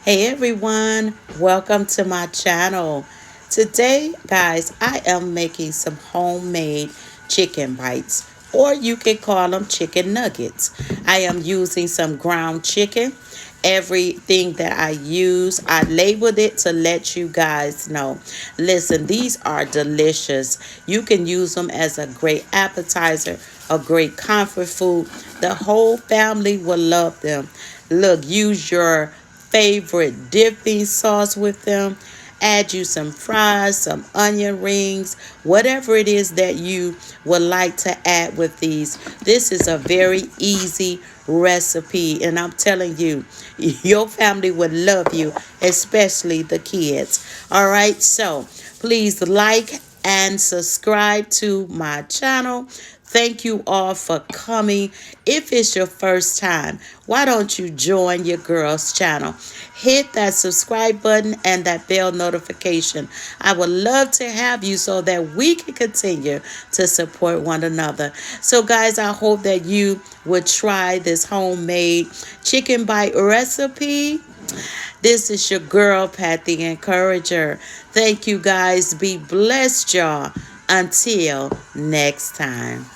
Hey everyone, welcome to my channel. Today, guys, I am making some homemade chicken bites, or you can call them chicken nuggets. I am using some ground chicken. Everything that I use, I labeled it to let you guys know. Listen, these are delicious. You can use them as a great appetizer, a great comfort food. The whole family will love them. Look, use your favorite dipping sauce with them. Add you some fries, some onion rings, whatever it is that you would like to add with these. This is a very easy recipe, and I'm telling you, your family would love you, especially the kids. All right, so please like and subscribe to my channel. Thank you all for coming. If it's your first time, why don't you join your girl's channel? Hit that subscribe button and that bell notification. I would love to have you so that we can continue to support one another. So guys, I hope that you would try this homemade chicken bite recipe. This is your girl, Pat the Encourager. Thank you guys. Be blessed, y'all. Until next time.